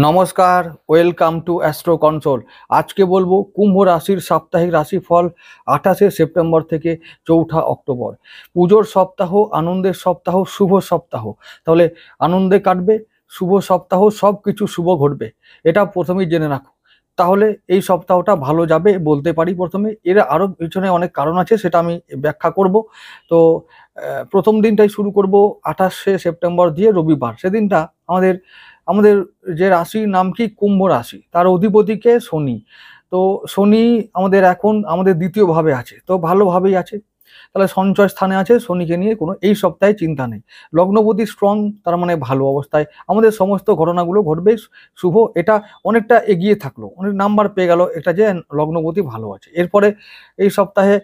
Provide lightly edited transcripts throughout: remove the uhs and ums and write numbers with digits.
নমস্কার, welcome to astro console. আজকে বলবো কুম্ভ রাশির সাপ্তাহিক রাশিফল 28শে সেপ্টেম্বর থেকে 4ঠা অক্টোবর। পুজোর সপ্তাহ, আনন্দের সপ্তাহ, শুভ সপ্তাহ। তাহলে আনন্দে কাটবে, শুভ সপ্তাহ, সব কিছু শুভ ঘটবে, এটা প্রথমেই জেনে রাখো। তাহলে এই সপ্তাহটা ভালো যাবে বলতে পারি। প্রথমে এর আরও পিছনে অনেক কারণ আছে, সেটা আমি ব্যাখ্যা করব। তো প্রথম দিনটাই শুরু করব 28শে সেপ্টেম্বর দিয়ে, রবিবার। সেদিনটা আমাদের আমাদের যে রাশির নাম কি কুম্ভ রাশি, তার অধিপতিকে শনি। তো শনি এখন আমাদের দ্বিতীয় ভাবে আছে, তো ভালোভাবেই আছে। তাহলে সঞ্চয় স্থানে আছে, শনিকে নিয়ে কোনো এই সপ্তাহে চিন্তা নেই। লগ্নপতি স্ট্রং, তার মানে ভালো অবস্থায় আমাদের সমস্ত ঘটনাগুলো ঘটবে শুভ। এটা অনেকটা এগিয়ে থাকলো, অনেক নাম্বার পেয়ে গেল এটা যে লগ্নপতি ভালো আছে। এরপরে এই সপ্তাহে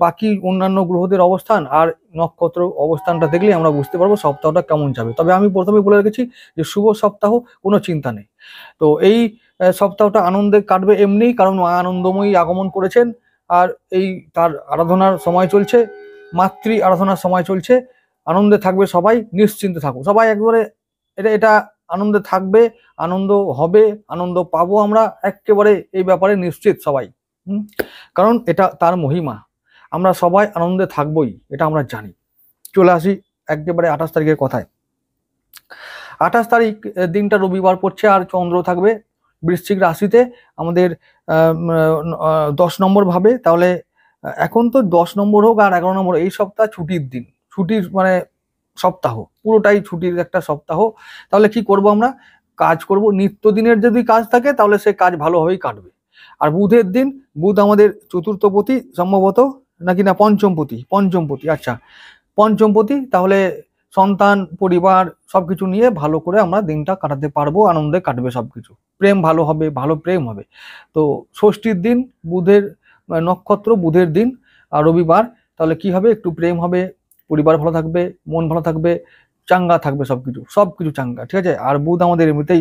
বাকি অন্যান্য গ্রহদের অবস্থান আর নক্ষত্র অবস্থানটা দেখলে আমরা বুঝতে পারবো সপ্তাহটা কেমন যাবে। তবে আমি প্রথমে বলে রেখেছি যে শুভ সপ্তাহ, কোনো চিন্তা নেই। তো এই সপ্তাহটা আনন্দে কাটবে এমনিই, কারণ মা আনন্দময়ী আগমন করেছেন। আর এই তার আরাধনার সময় চলছে, মাতৃ আরাধনার সময় চলছে। আনন্দে থাকবে সবাই, নিশ্চিন্তে থাকো সবাই একবারে। এটা এটা আনন্দে থাকবে, আনন্দ হবে, আনন্দ পাবো আমরা একেবারে, এই ব্যাপারে নিশ্চিত সবাই। কারণ এটা তার মহিমা, আমরা সবাই আনন্দে থাকবোই, এটা আমরা জানি। চলে আসি একেবারে 28 তারিখের কথায়। 28 তারিখ দিনটা রবিবার পড়ছে, আর চন্দ্র থাকবে বৃশ্চিক রাশিতে আমাদের 10 নম্বর ভাবে। তাহলে এখন তো 10 নম্বর হোক আর 11 নম্বর, এই সপ্তাহ ছুটির দিন, ছুটির মানে সপ্তাহ, পুরোটাই ছুটির একটা সপ্তাহ। তাহলে কি করব আমরা? কাজ করব, নিত্যদিনের যদি কাজ থাকে তাহলে সে কাজ ভালোভাবেই কাটবে। আর বুধের দিন, বুধ আমাদের চতুর্থপতি সম্ভবত, নাকি না পঞ্চমপতি, পঞ্চমপতি, আচ্ছা পঞ্চমপতি। তাহলে সন্তান, পরিবার সবকিছু নিয়ে ভালো করে আমরা দিনটা কাটাতে পারবো, আনন্দে কাটবে সবকিছু। প্রেম ভালো হবে, ভালো প্রেম হবে। তো ষষ্ঠীর দিন, বুধের নক্ষত্র, বুধের দিন আর রবিবার। তাহলে কি হবে? একটু প্রেম হবে, পরিবার ভালো থাকবে, মন ভালো থাকবে, চাঙ্গা থাকবে সবকিছু, সবকিছু চাঙ্গা, ঠিক আছে। আর বুধ আমাদের এমনিতেই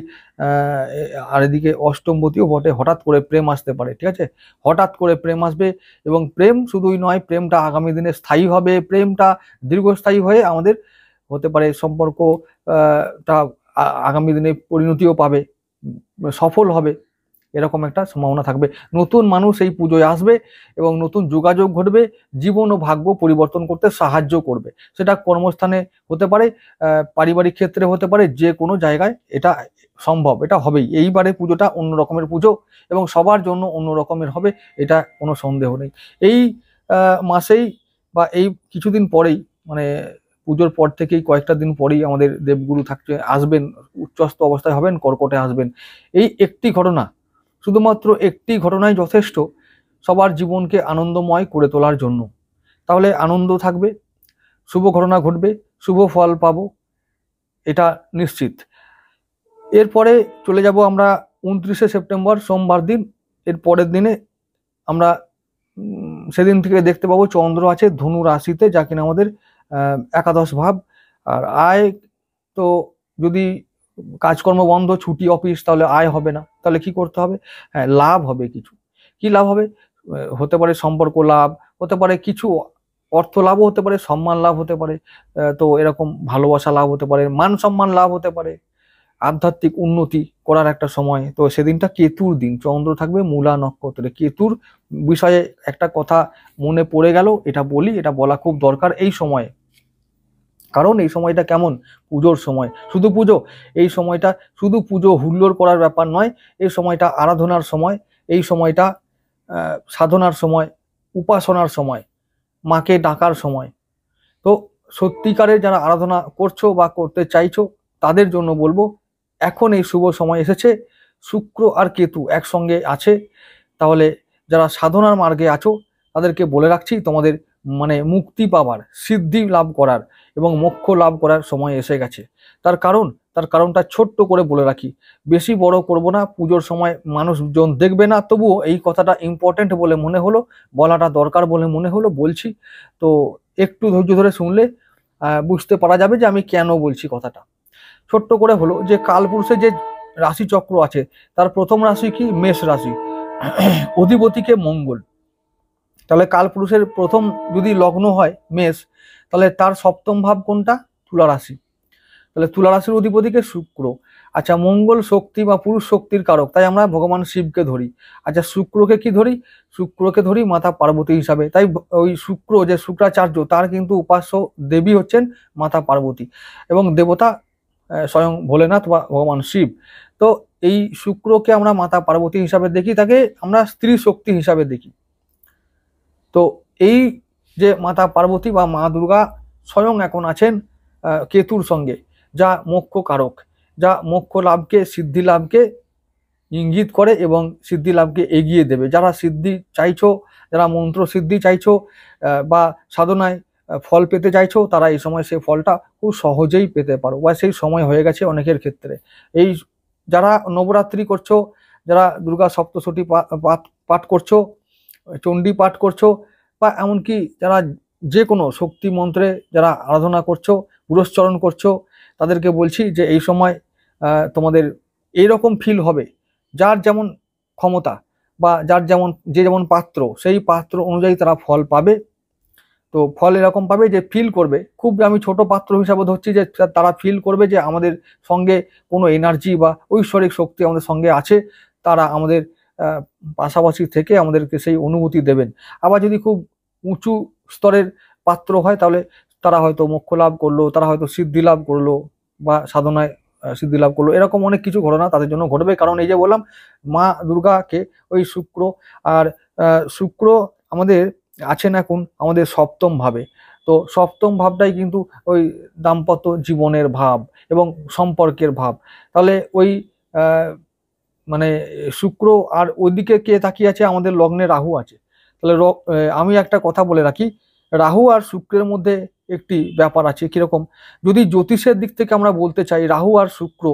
আর এদিকে অষ্টমপতিও বটে, হঠাৎ করে প্রেম আসতে পারে, ঠিক আছে। হঠাৎ করে প্রেম আসবে, এবং প্রেম শুধুই নয়, প্রেমটা আগামী দিনে স্থায়ী হবে, প্রেমটা দীর্ঘস্থায়ী হয়ে আমাদের হতে পারে সম্পর্ক টা আগামী দিনে পরিণতিও পাবে, সফল হবে, এরকম একটা সম্ভাবনা থাকবে। নতুন মানুষ এই পুজোয় আসবে এবং নতুন যোগাযোগ ঘটবে, জীবন ও ভাগ্য পরিবর্তন করতে সাহায্য করবে। সেটা কর্মস্থানে হতে পারে, পারিবারিক ক্ষেত্রে হতে পারে, যে কোনো জায়গায় এটা সম্ভব, এটা হবেই। এইবারে পুজোটা অন্য রকমের পুজো এবং সবার জন্য অন্য রকমের হবে, এটা কোনো সন্দেহ নেই। এই মাসেই বা এই কিছুদিন পরেই, মানে পুজোর পর থেকেই কয়েকটা দিন পরেই আমাদের দেবগুরু থাকছে, আসবেন, উচ্চস্থ অবস্থায় হবেন, কর্কটে আসবেন। এই একটি ঘটনা, শুধুমাত্র একটি ঘটনাই যথেষ্ট সবার জীবনকে আনন্দময় করে তোলার জন্য। তাহলে আনন্দ থাকবে, শুভ ঘটনা ঘটবে, শুভ ফল পাবো, এটা নিশ্চিত। এরপরে চলে যাব আমরা 29শে সেপ্টেম্বর সোমবার দিন। এর পরের দিনে আমরা সেদিন থেকে দেখতে পাবো চন্দ্র আছে ধনু রাশিতে, যা কিনা আমাদের একাদশ ভাব। আর আয়, তো যদি কাজকর্ম বন্ধ, ছুটি, অফিস, তাহলে আয় হবে না। তাহলে কি করতে হবে? হ্যাঁ, লাভ হবে কিছু। কি লাভ হবে? হতে পারে সম্পর্ক লাভ, হতে পারে কিছু অর্থ লাভও হতে পারে, সম্মান লাভ হতে পারে, তো এরকম ভালোবাসা লাভ হতে পারে, মান সম্মান লাভ হতে পারে, আধ্যাত্মিক উন্নতি করার একটা সময়। তো সেদিনটা কেতুর দিন, চন্দ্র থাকবে মূলা নক্ষত্রে। কেতুর বিষয়ে একটা কথা মনে পড়ে গেল, এটা বলি, এটা বলা খুব দরকার এই সময়ে। কারণ এই সময়টা কেমন? পুজোর সময়। শুধু পুজো, এই সময়টা শুধু পুজো হুল্লোড় করার ব্যাপার নয়, এই সময়টা আরাধনার সময়, এই সময়টা সাধনার সময়, উপাসনার সময়, মাকে ডাকার সময়। তো সত্যিকারের যারা আরাধনা করছো বা করতে চাইছো, তাদের জন্য বলবো এখন এই শুভ সময় এসেছে। শুক্র আর কেতু একসঙ্গে আছে। তাহলে যারা সাধনার মার্গে আছো, তাদেরকে বলে রাখছি, তোমাদের মানে মুক্তি পাবার, সিদ্ধি লাভ করার এবং মোক্ষ লাভ করার সময় এসে গেছে। তার কারণটা ছোট্ট করে বলে রাখি, বেশি বড় করব না। পুজোর সময় মানুষজন দেখবে না, তবুও এই কথাটা ইম্পর্টেন্ট বলে মনে হলো, বলাটা দরকার বলে মনে হলো, বলছি। তো একটু ধৈর্য ধরে শুনলে বুঝতে পারা যাবে যে আমি কেন বলছি কথাটা। ছোট্ট করে হলো যে কালপুরুষের যে রাশি চক্র আছে, তার প্রথম রাশি কি? মেষ রাশি, অধিপতিকে মঙ্গল। তাহলে কালপুরুষের প্রথম যদি লগ্ন হয় মেষ, তাহলে তার সপ্তম ভাব কোনটা? তুলা রাশি। তাহলে তুলা রাশির অধিপতিকে শুক্র। আচ্ছা, মঙ্গল শক্তি বা পুরুষ শক্তির কারক, তাই আমরা ভগবান শিবকে ধরি। আচ্ছা, শুক্রকে কি ধরি? শুক্রকে ধরি মাতা পার্বতী হিসাবে। তাই ওই শুক্র যে শুক্রাচার্য, তার কিন্তু উপাস্য দেবী হচ্ছেন মাতা পার্বতী এবং দেবতা স্বয়ং ভোলেনাথ বা ভগবান শিব। তো এই শুক্রকে আমরা মাতা পার্বতী হিসাবে দেখি, তাকে আমরা স্ত্রী শক্তি হিসাবে দেখি। তো এই যে মাতা পার্বতী বা মা দুর্গা স্বয়ং এখন আছেন কেতুর সঙ্গে, যা মোক্ষ কারক, যা মোক্ষ লাভকে, সিদ্ধি লাভকে ইঙ্গিত করে এবং সিদ্ধি লাভকে এগিয়ে দেবে। যারা সিদ্ধি চাইছো, যারা মন্ত্র সিদ্ধি চাইছো বা সাধনায় ফল পেতে চাইছো, তারা এই সময় সেই ফলটা খুব সহজেই পেতে পারো, বা সেই সময় হয়ে গেছে অনেকের ক্ষেত্রে। এই যারা নবরাত্রি করছো, যারা দুর্গা সপ্তশতী পাঠ করছো, চণ্ডী পাঠ করছো, বা এমনকি যারা যে কোনো শক্তি মন্ত্রে যারা আরাধনা করছো, পুরস্চরণ করছো, তাদেরকে বলছি যে এই সময় তোমাদের এইরকম ফিল হবে, যার যেমন ক্ষমতা বা যার যেমন পাত্র, সেই পাত্র অনুযায়ী তারা ফল পাবে। তো ফল এরকম পাবে যে ফিল করবে, খুব আমি ছোট পাত্র হিসাবে ধরছি, যে তারা ফিল করবে যে আমাদের সঙ্গে কোনো এনার্জি বা ঐশ্বরিক শক্তি আমাদের সঙ্গে আছে, তারা আমাদের পাশাপাশি থেকে আমাদেরকে সেই অনুভূতি দেবেন। আবার যদি খুব উঁচু স্তরের পাত্র হয়, তাহলে তারা হয়তো মোক্ষ লাভ করলো, তারা হয়তো সিদ্ধি লাভ করলো বা সাধনায় সিদ্ধি লাভ করলো, এরকম অনেক কিছু ঘটনা তাদের জন্য ঘটবে। কারণ এই যে বললাম, মা দুর্গাকে ওই শুক্র, আর শুক্র আমাদের আছেন এখন আমাদের সপ্তম ভাবে। তো সপ্তম ভাবটাই কিন্তু ওই দাম্পত্য জীবনের ভাব এবং সম্পর্কের ভাব। তাহলে ওই মানে শুক্র, আর ওইদিকে কে তাকিয়ে আছে? আমাদের লগ্নে রাহু আছে। তাহলে আমি একটা কথা বলে রাখি, রাহু আর শুক্রের মধ্যে একটি ব্যাপার আছে। কিরকম? যদি জ্যোতিষের দিক থেকে আমরা বলতে চাই, রাহু আর শুক্র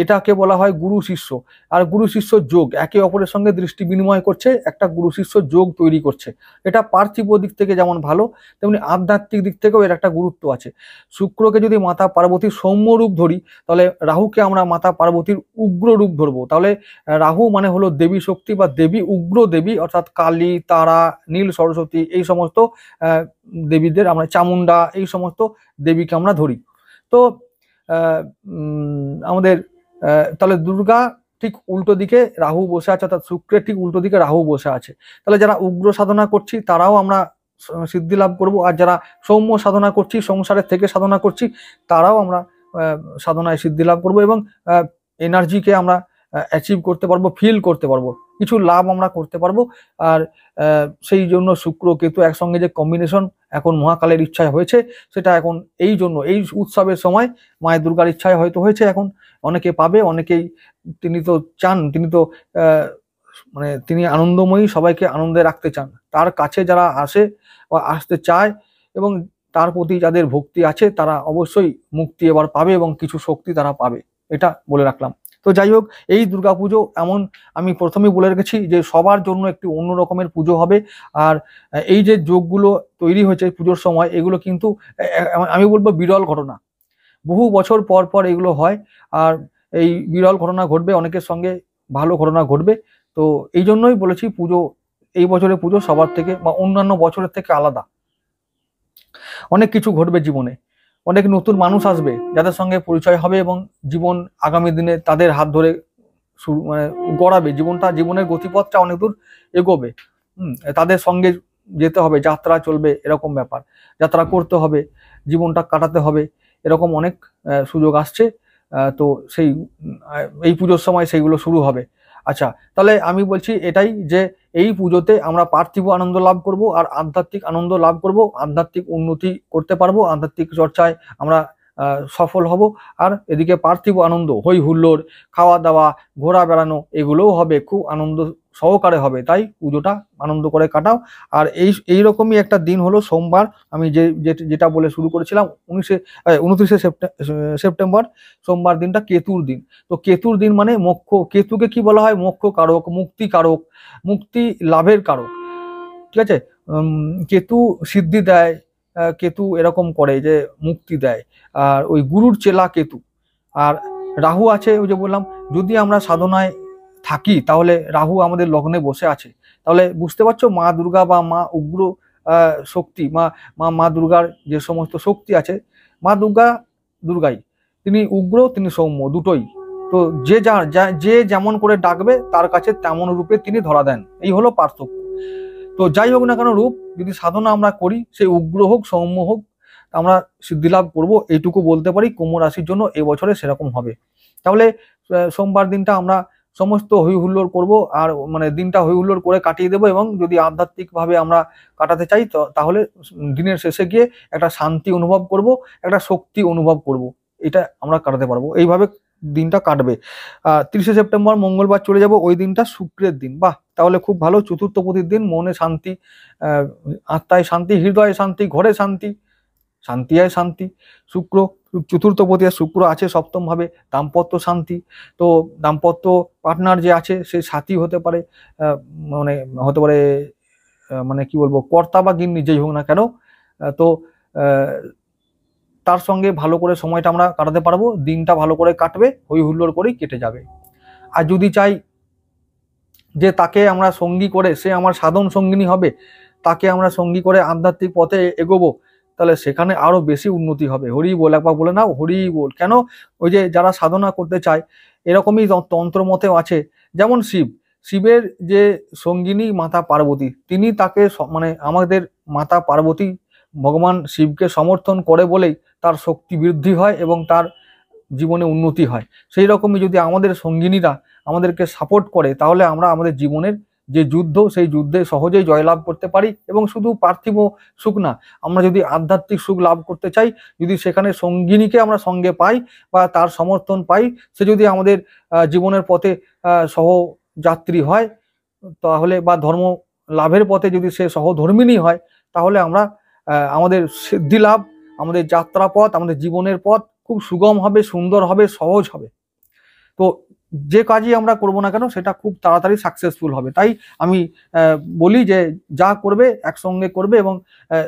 এটাকে বলা হয় গুরু শিষ্য। আর গুরু শিষ্য যোগ একে অপরের সঙ্গে দৃষ্টি বিনিময় করছে, একটা গুরু শিষ্য যোগ তৈরি করছে। এটা পার্থিব দিক থেকে যেমন ভালো, তেমনি আধ্যাত্মিক দিক থেকেও এর একটা গুরুত্ব আছে। শুক্রকে যদি মাতা পার্বতীর সৌম্য রূপ ধরি, তাহলে রাহুকে আমরা মাতা পার্বতীর উগ্র রূপ ধরবো। তাহলে রাহু মানে হলো দেবী শক্তি বা দেবী, উগ্র দেবী, অর্থাৎ কালী, তারা, নীল সরস্বতী, এই সমস্ত দেবীদের আমরা, চামুন্ডা, এই সমস্ত দেবীকে আমরা ধরি। তো আমাদের তাহলে দুর্গা ঠিক উল্টো দিকে রাহু বসে আছে, অর্থাৎ শুক্রের ঠিক উল্টো দিকে রাহু বসে আছে। তাহলে যারা উগ্র সাধনা করছি তারাও আমরা সিদ্ধি লাভ করব, আর যারা সৌম্য সাধনা করছি, সংসারের থেকে সাধনা করছি, তারাও আমরা সাধনায় সিদ্ধি লাভ করব এবং এনার্জিকে আমরা অ্যাচিভ করতে পারবো, ফিল করতে পারবো, কিছু লাভ আমরা করতে পারবো। আর সেই জন্য শুক্র কেতু একসঙ্গে যে কম্বিনেশন এখন মহাকালের ইচ্ছায় হয়েছে, সেটা এখন এই জন্য এই উৎসবের সময় মায়ের দুর্গার ইচ্ছায় হয়তো হয়েছে। এখন অনেকে পাবে, অনেকেই, তিনি তো চান, তিনি তো মানে তিনি আনন্দময়ী, সবাইকে আনন্দে রাখতে চান। তার কাছে যারা আসে বা আসতে চায় এবং তার প্রতি যাদের ভক্তি আছে, তারা অবশ্যই মুক্তি এবার পাবে এবং কিছু শক্তি তারা পাবে, এটা বলে রাখলাম। তো যাই হোক, এই দুর্গাপুজো এমন, আমি প্রথমেই বলে রেখেছি যে সবার জন্য একটি অন্য রকমের পুজো হবে। আর এই যে যোগগুলো তৈরি হয়েছে পুজোর সময়, এগুলো কিন্তু আমি বলবো বিরল ঘটনা। বহু বছর পর পর এগুলো হয়, আর এই বিরল ঘটনা ঘটবে, অনেকের সঙ্গে ভালো ঘটনা ঘটবে। তো এই জন্যই বলেছি পুজো, এই বছরের পুজো সবার থেকে বা অন্যান্য বছরের থেকে আলাদা। অনেক কিছু ঘটবে জীবনে, অনেক নতুন মানুষ আসবে যাদের সঙ্গে পরিচয় হবে এবং জীবন আগামী দিনে তাদের হাত ধরে মানে গড়াবে জীবনটা, জীবনের গতিপথটা অনেক দূর এগোবে। তাদের সঙ্গে যেতে হবে, যাত্রা চলবে, এরকম ব্যাপার, যাত্রা করতে হবে, জীবনটা কাটাতে হবে, এরকম অনেক সুযোগ আসছে। তো সেই এই পুজোর সময় সেইগুলো শুরু হবে। আচ্ছা, তাহলে আমি বলছি এটাই, যে এই পুজোতে আমরা পার্থিব আনন্দ লাভ করব আর আধ্যাত্মিক আনন্দ লাভ করব, আধ্যাত্মিক উন্নতি করতে পারবো, আধ্যাত্মিক চর্চায় আমরা সফল হব। আর এদিকে পার্থিব আনন্দ, হই হুল্লোড়, খাওয়া দাওয়া, ঘোরা বেড়ানো, এগুলোও হবে, খুব আনন্দ সহকারে হবে। তাই পুজোটা আনন্দ করে কাটাও। আর এইরকমই একটা দিন হলো সোমবার, আমি যেটা বলে শুরু করেছিলাম, 29শে সেপ্টেম্বর, সোমবার দিনটা কেতুর দিন। তো কেতুর দিন মানে মোক্ষ, কেতুকে কি বলা হয়? মোক্ষ কারক, মুক্তি কারক, মুক্তি লাভের কারক। ঠিক আছে? কেতু সিদ্ধি দেয়, কেতু এরকম করে যে মুক্তি দেয়, আর ওই গুরুর চেলা কেতু। আর রাহু আছে, ওই যে বললাম, যদি আমরা সাধনায় থাকি তাহলে রাহু আমাদের লগ্নে বসে আছে। তাহলে বুঝতে পারছো, মা দুর্গা বা মা উগ্র শক্তি, মা দুর্গার যে সমস্ত শক্তি আছে, মা দুর্গাই, তিনি উগ্র, তিনি সৌম্য, দুটোই। তো যে যেমন করে ডাকবে তার কাছে তেমন রূপে তিনি ধরা দেন, এই হলো পার্থক্য। তো যাই হোক না কেন রূপ, যদি সাধনা আমরা করি, সেই উগ্র হোক সৌম্য হোক, আমরা সিদ্ধি লাভ করবো, এইটুকু বলতে পারি কুম্ভ রাশির জন্য এবছরে সেরকম হবে। তাহলে সোমবার দিনটা আমরা সমস্ত হই হুল্লোড় করবো, আর মানে দিনটা হই হুল্লোড় করে কাটিয়ে দেবো, এবং যদি আধ্যাত্মিকভাবে আমরা কাটাতে চাই তাহলে দিনের শেষে গিয়ে একটা শান্তি অনুভব করব, একটা শক্তি অনুভব করব, এটা আমরা কাটাতে পারবো, এইভাবে দিনটা কাটবে। 30শে সেপ্টেম্বর মঙ্গলবার চলে যাব, ওই দিনটা শুক্রের দিন। বাহ, তাহলে খুব ভালো, চতুর্থপতির দিন, মনে শান্তি, আত্মায় শান্তি, হৃদয়ে শান্তি, ঘরে শান্তি, শান্তি আয় শান্তি। শুক্র চতুর্থপতি, আর শুক্র আছে সপ্তম ভাবে, দাম্পত্য শান্তি। তো দাম্পত্য পার্টনার যে আছে সে সাথী হতে পারে, মানে হতে পারে মানে কি বলবো, কর্তা বা গিন্নি যেই হোক না কেন, তো তার সঙ্গে ভালো করে সময়টা আমরা কাটাতে পারবো, দিনটা ভালো করে কাটবে, হই হুল্লোড় করেই কেটে যাবে। আর যদি চাই যে তাকে আমরা সঙ্গী করে, সে আমার সাধন সঙ্গিনী হবে, তাকে আমরা সঙ্গী করে আধ্যাত্মিক পথে এগোবো, তাহলে সেখানে আরো বেশি উন্নতি হবে। হরি বল, একবার বলে নাও হরি বল। কেন? ওই যে যারা সাধনা করতে চায়, এরকমই তন্ত্র মতেও আছে, যেমন শিবের যে সঙ্গিনী মাতা পার্বতী, তিনি তাকে মানে আমাদের মাতা পার্বতী ভগবান শিবকে সমর্থন করে বলেই তার শক্তি বৃদ্ধি হয় এবং তার জীবনে উন্নতি হয়। সেই রকমই যদি আমাদের সঙ্গিনীরা আমাদেরকে সাপোর্ট করে, তাহলে আমরা আমাদের জীবনের যে যুদ্ধ, সেই যুদ্ধে সহজেই জয়লাভ করতে পারি। এবং শুধু পার্থিব সুখ না, আমরা যদি আধ্যাত্মিক সুখ লাভ করতে চাই, যদি সেখানে সঙ্গিনীকে আমরা সঙ্গে পাই বা তার সমর্থন পাই, সে যদি আমাদের জীবনের পথে সহযাত্রী হয়, তাহলে বা ধর্ম লাভের পথে যদি সে সহধর্মিণী হয়, তাহলে আমরা আমাদের সিদ্ধি লাভ, আমাদের যাত্রা পথ, আমাদের জীবনের পথ খুব সুগম হবে, সুন্দর হবে, সহজ হবে। তো যে কাজই আমরা করব না কেন, সেটা খুব তাড়াতাড়ি সাকসেসফুল হবে। তাই আমি বলি যে যা করবে একসঙ্গে করবে, এবং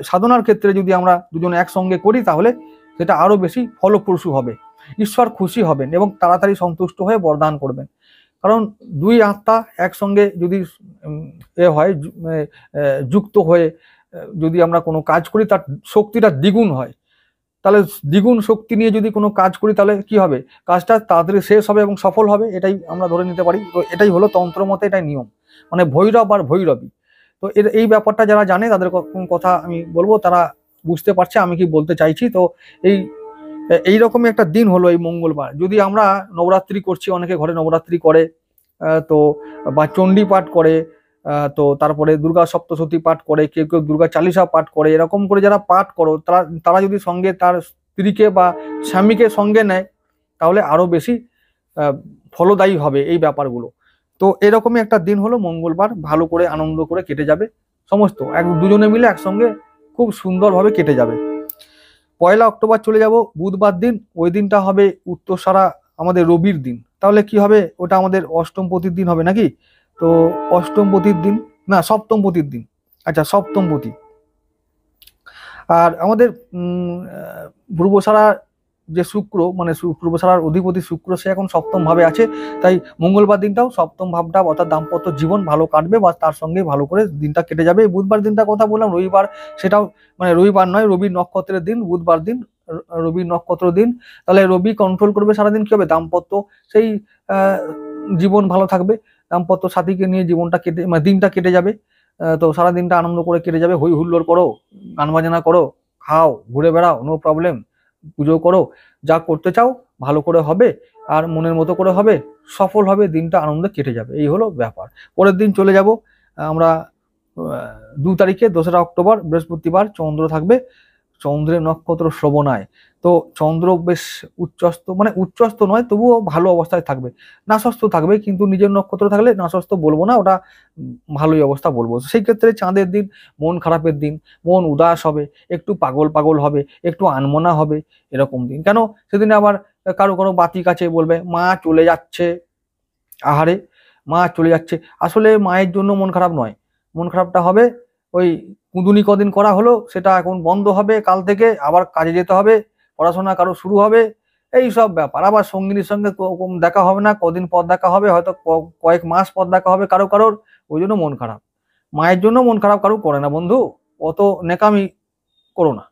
সাধনার ক্ষেত্রে যদি আমরা দুজনে একসঙ্গে করি, তাহলে সেটা আরো বেশি ফলপ্রসূ হবে, ঈশ্বর খুশি হবেন এবং তাড়াতাড়ি সন্তুষ্ট হয়ে বরদান করবেন। কারণ দুই আত্মা একসঙ্গে যদি হয়, যুক্ত হয়ে যদি আমরা কোনো কাজ করি, তার শক্তিটা দ্বিগুণ হয়। তাহলে দ্বিগুণ শক্তি নিয়ে যদি কোনো কাজ করি, তাহলে কি হবে, কাজটা তাড়াতাড়ি শেষ হবে এবং সফল হবে, এটাই আমরা ধরে নিতে পারি। তো এটাই হলো তন্ত্র মতে, এটাই নিয়ম, মানে ভৈরব আর ভৈরবী। তো এই ব্যাপারটা যারা জানে, তাদের কথা আমি বলবো, তারা বুঝতে পারছে আমি কি বলতে চাইছি। তো এইরকমই একটা দিন হলো এই মঙ্গলবার। যদি আমরা নবরাত্রি করছি, অনেকে ঘরে নবরাত্রি করে, তো বা চণ্ডী পাঠ করে, তো তারপরে দুর্গা সপ্তশতী পাঠ করে, কেউ কেউ দুর্গা চালিসা পাঠ করে, এরকম করে যারা পাঠ করো, তারা যদি সঙ্গে তার স্ত্রীকে বা স্বামীকে সঙ্গে নেয়, তাহলে আরো বেশি ফলদায়ী হবে এই ব্যাপারগুলো। তো এরকমই একটা দিন হলো মঙ্গলবার, ভালো করে আনন্দ করে কেটে যাবে, সমস্ত দুজনে মিলে একসঙ্গে খুব সুন্দরভাবে কেটে যাবে। 1 অক্টোবর চলে যাব বুধবার দিন, ওই দিনটা হবে উত্তরসারা আমাদের রবির দিন। তাহলে কি হবে, ওটা আমাদের অষ্টম পতির দিন হবে নাকি? তো অষ্টম পতির দিন না, সপ্তম পতির দিন। আচ্ছা, সপ্তম পতি। আর আমাদের পূর্বসারা যে শুক্র, মানে পূর্বসারার অধিপতি শুক্র, সে এখন সপ্তম ভাবে আছে। তাই মঙ্গলবার দিনটাও সপ্তম ভাবটা, অর্থাৎ দাম্পত্য জীবন ভালো কাটবে, বা তার সঙ্গে ভালো করে দিনটা কেটে যাবে। বুধবার দিনটা কথা বললাম, রবিবার, সেটাও মানে রবিবার নয়, রবি নক্ষত্রের দিন, বুধবার দিন রবি নক্ষত্র দিন। তাহলে রবি কন্ট্রোল করবে সারাদিন, কি হবে, দাম্পত্য, সেই জীবন ভালো থাকবে, দাম্পত্য সাথীকে নিয়ে জীবনটা কেটে, মানে দিনটা কেটে যাবে। তো সারা দিনটা আনন্দ করে কেটে যাবে, হই হুল্লোড় করো, গান বাজনা করো, খাও, ঘুরে বেড়াও, নো প্রবলেম, পুজো করো, যা করতে চাও ভালো করে হবে, আর মনের মতো করে হবে, সফল হবে, দিনটা আনন্দে কেটে যাবে। এই হলো ব্যাপার। পরের দিন চলে যাব আমরা 2 তারিখে, 2রা অক্টোবর, বৃহস্পতিবার, চন্দ্র থাকবে, চন্দ্রের নক্ষত্র শ্রবণায়। তো চন্দ্র বেশ উচ্চস্ত, মানে উচ্চস্ত নয়, তবুও ভালো অবস্থায় থাকবে, নাশস্ত থাকবে, কিন্তু নিজের নক্ষত্র থাকলে নাশস্ত বলবো না, ওটা ভালোই অবস্থা বলবো। সেই ক্ষেত্রে চাঁদের দিন, মন খারাপের দিন, মন উদাস হবে, একটু পাগল পাগল হবে, একটু আনমনা হবে, এরকম দিন। কেন, সেদিন আবার কারো কারো বাতি কাছে বলবে মা চলে যাচ্ছে, আহারে মা চলে যাচ্ছে। আসলে মায়ের জন্য মন খারাপ নয়, মন খারাপটা হবে ওই কুঁদুনি কদিন করা হলো, সেটা এখন বন্ধ হবে, কাল থেকে আবার কাজে যেতে হবে, পড়াশোনা কারো শুরু হবে, এই সব ব্যাপার। আবার সঙ্গিনীর সঙ্গে দেখা হবে না, কদিন পর দেখা হবে, হয়তো কয়েক মাস পর দেখা হবে কারোর, ওই জন্য মন খারাপ। মায়ের জন্য মন খারাপ কারো করে না বন্ধু, অত নেকামি করো না।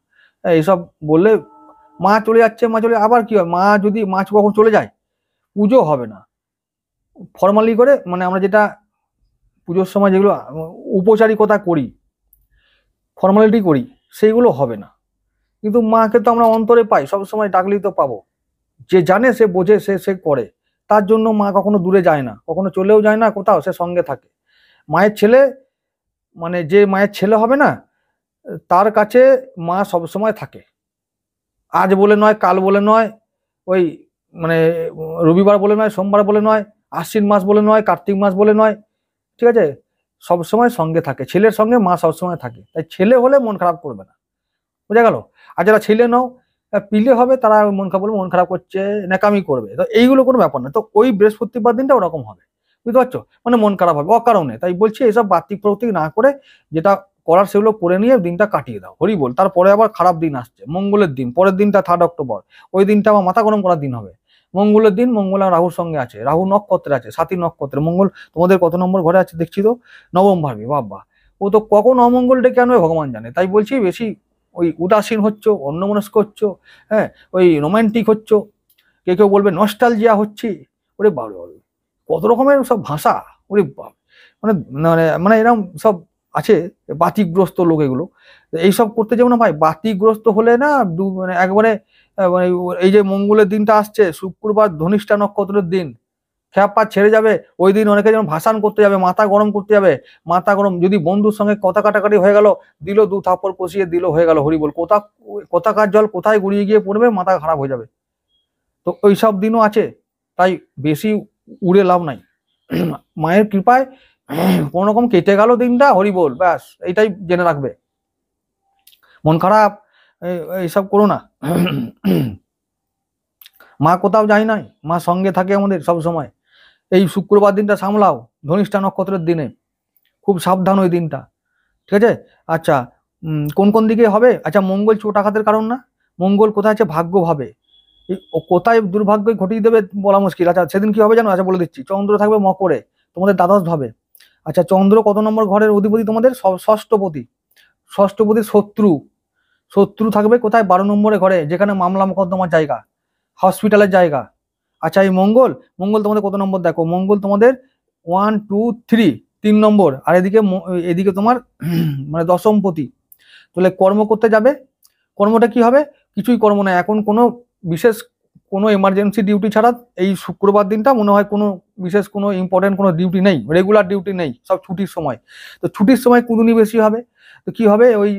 এইসব বললে মা চলে যাচ্ছে, মা চলে, আবার কি হয়, মা যদি কখন চলে যায়, পুজো হবে না ফর্মালি করে, মানে আমরা যেটা পুজোর সময় যেগুলো উপচারিকতা করি, ফর্মালিটি করি, সেইগুলো হবে না। কিন্তু মাকে তো আমরা অন্তরে পাই, সবসময় ডাকলেই তো পাবো। যে জানে, সে বোঝে, সে করে। তার জন্য মা কখনো দূরে যায় না, কখনো চলেও যায় না কোথাও, সে সঙ্গে থাকে। মায়ের ছেলে, মানে যে মায়ের ছেলে হবে না, তার কাছে মা সবসময় থাকে। আজ বলে নয়, কাল বলে নয়, ওই মানে রবিবার বলে নয়, সোমবার বলে নয়, আশ্বিন মাস বলে নয়, কার্তিক মাস বলে নয়, ঠিক আছে, সবসময় সঙ্গে থাকে। ছেলের সঙ্গে মা সবসময় থাকে। তাই ছেলে হলে মন খারাপ করবে না, বুঝা গেল। আর যারা ছেলে নও, পিলে হবে, তারা মন খারাপ করবে, মন খারাপ করছে, ন্যাকামি করবে, তো এইগুলো কোনো ব্যাপার না। তো ওই বৃহস্পতিবার দিনটা ওরকম হবে, বুঝতে পারছো, মানে মন খারাপ হবে অকারণে। তাই বলছি এসব বাতিক প্রতীক না করে যেটা করার সেগুলো করে নিয়ে দিনটা কাটিয়ে দাও, হরি বল। তারপরে আবার খারাপ দিন আসছে, মঙ্গলের দিন, পরের দিনটা 3 অক্টোবর। ওই দিনটা আমার মাথা গরম করার দিন হবে। মঙ্গলের দিন, মঙ্গল আর রাহুর সঙ্গে আছে, রাহু নক্ষত্রে আছে, 7ই নক্ষত্রে। মঙ্গল তোমাদের কত নম্বর ঘরে আছে দেখছি তো, নবম ভাবে, বাবা। ও তো কখন অমঙ্গল ডেকে আনবে ভগবান জানে। তাই বলছি বেশি ওই উদাসীন হচ্ছ, অন্যমনস্ক হচ্ছ, হ্যাঁ, ওই রোমান্টিক হচ্ছ, কেউ বলবে নস্টালজিয়া হচ্ছে। ওরে বাবা, কত রকমের সব ভাষা, ওরে বাবা, মানে মানে মানে এরকম সব আছে বাতিকগ্রস্ত লোক। এগুলো এইসব করতে যাবো না ভাই। বাতিকগ্রস্ত হলে না মানে একবারে মানে এই যে মঙ্গলের দিনটা আসছে, শুক্রবার ধনিষ্ঠা নক্ষত্রের দিন, খ্যাপা ছেড়ে যাবে। ওই দিন অনেকে যেমন ভাসান করতে যাবে, মাথা গরম করতে যাবে, মাথা গরম। যদি বন্ধুর সঙ্গে কথা কাটাকাটি হয়ে গেল, দিল 2 থাপ্পড় কষিয়ে দিল, হয়ে গেল, হরি বল। কোথাকার জল কোথায় গড়িয়ে গিয়ে পড়বে, মাথা খারাপ হয়ে যাবে। তো ওই সব দিনও আছে, তাই বেশি উড়ে লাভ নাই। মায়ের কৃপায় কোন রকম কেটে গেল দিনটা, হরি বল, ব্যাস এইটাই জেনে রাখবে। মন খারাপ এইসব করো না। মা কোথাও যায় নাই, মা সঙ্গে থাকে আমাদের সব সময়। এই শুক্রবার দিনটা সামলাও, ধনিষ্ঠা নক্ষত্রের দিনে খুব সাবধান ওই দিনটা, ঠিক আছে। আচ্ছা, কোন কোন দিকে হবে? আচ্ছা, মঙ্গল চোট আঘাতের কারণ না, মঙ্গল কোথায় আছে? ভাগ্য ভাবে। কোথায় দুর্ভাগ্য ঘটিয়ে দেবে বলা মুশকিল। আচ্ছা, সেদিন কি হবে জানো? আচ্ছা বলে দিচ্ছি, চন্দ্র থাকবে মকরে, তোমাদের দ্বাদশ ভাবে। আচ্ছা, চন্দ্র কত নম্বর ঘরের অধিপতি? তোমাদের ষষ্ঠপতি। ষষ্ঠপতি শত্রু থাকবে কোথায়? 12 নম্বরে ঘরে, যেখানে মামলা মোকদ্দমার জায়গা, হসপিটালের জায়গা। আচ্ছা, এই মঙ্গল তোমাদের কত নম্বর? দেখো, মঙ্গল তোমাদের 1 2 3 নম্বর। আর এদিকে তোমার মানে দশমপতি। তাহলে কর্ম করতে যাবে, কর্মটা কি হবে? কিছুই কর্ম নাই এখন, কোনো বিশেষ কোনো এমার্জেন্সি ডিউটি ছাড়া। এই শুক্রবার দিনটা মনে হয় কোনো বিশেষ কোনো ইম্পর্টেন্ট কোনো ডিউটি নেই, রেগুলার ডিউটি নেই, সব ছুটির সময়। তো ছুটির সময় কুঁদুনি বেশি হবে। তো কি হবে? ওই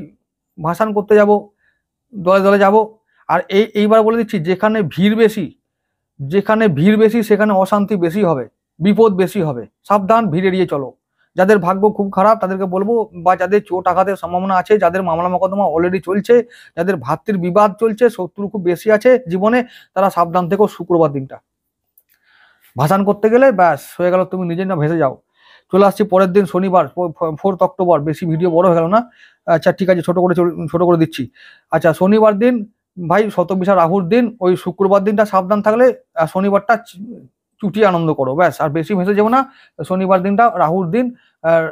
ভাসান করতে যাব, দলে দলে যাব। আর এইবার বলে দিচ্ছি, যেখানে ভিড় বেশি সেখানে অশান্তি বেশি হবে, বিপদ বেশি হবে। সাবধান, ভিড় এড়িয়ে চলো। যাদের ভাগ্য খুব খারাপ তাদেরকে বলবো, বা যাদের চোট আঘাতের সম্ভাবনা আছে, যাদের মামলা মোকদ্দমা অলরেডি চলছে, যাদের ভাতৃর বিবাদ চলছে, শত্রু খুব বেশি আছে জীবনে, তারা সাবধান থেকো। শুক্রবার দিনটা ভাসান করতে গেলে ব্যাস হয়ে গেল, তুমি নিজে না ভেসে যাও। চলে আসছি পরের দিন, শনিবার 4 অক্টোবর। বেশি ভিডিও বড় হয়ে গেল না? আচ্ছা ঠিক আছে, ছোট করে দিচ্ছি। আচ্ছা, শনিবার দিন ভাই শতবিশা রাহুর দিন। ওই শুক্রবার দিনটা সাবধান থাকলে শনিবারটা চুটিয়ে আনন্দ করো, ব্যাস। আর বেশি ভেসে যাবো না। শনিবার দিনটা রাহুর দিন, আর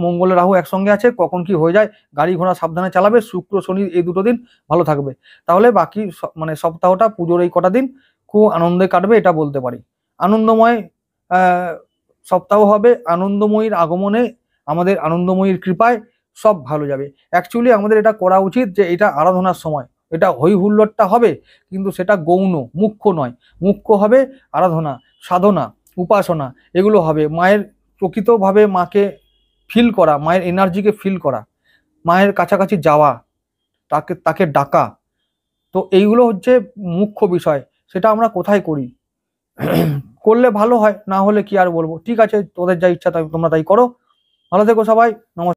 মঙ্গলের রাহু একসঙ্গে আছে, কখন কি হয়ে যায়। গাড়ি ঘোড়া সাবধানে চালাবে, শুক্র শনি এই দুটো দিন ভালো থাকবে। তাহলে বাকি মানে সপ্তাহটা, পুজোর এই কটা দিন খুব আনন্দে কাটবে, এটা বলতে পারি। আনন্দময় সপ্তাহ হবে, আনন্দময়ীর আগমনে, আমাদের আনন্দময়ীর কৃপায় সব ভালো যাবে। অ্যাকচুয়ালি আমাদের এটা করা উচিত যে এটা আরাধনার সময়, এটা হই হুল্লোড়টা হবে, কিন্তু সেটা গৌণ, মুখ্য নয়। মুখ্য হবে আরাধনা, সাধনা, উপাসনা, এগুলো হবে। মায়ের প্রকৃতভাবে মাকে ফিল করা, মায়ের এনার্জিকে ফিল করা, মায়ের কাছাকাছি যাওয়া, তাকে ডাকা। তো এইগুলো হচ্ছে মুখ্য বিষয়। সেটা আমরা কোথায় করি? করলে ভালো হয়, না হলে কি আর বলবো। ঠিক আছে, তোদের যা ইচ্ছা তোমরা তাই করো। ভালো থেকো সবাই, নমস্কার।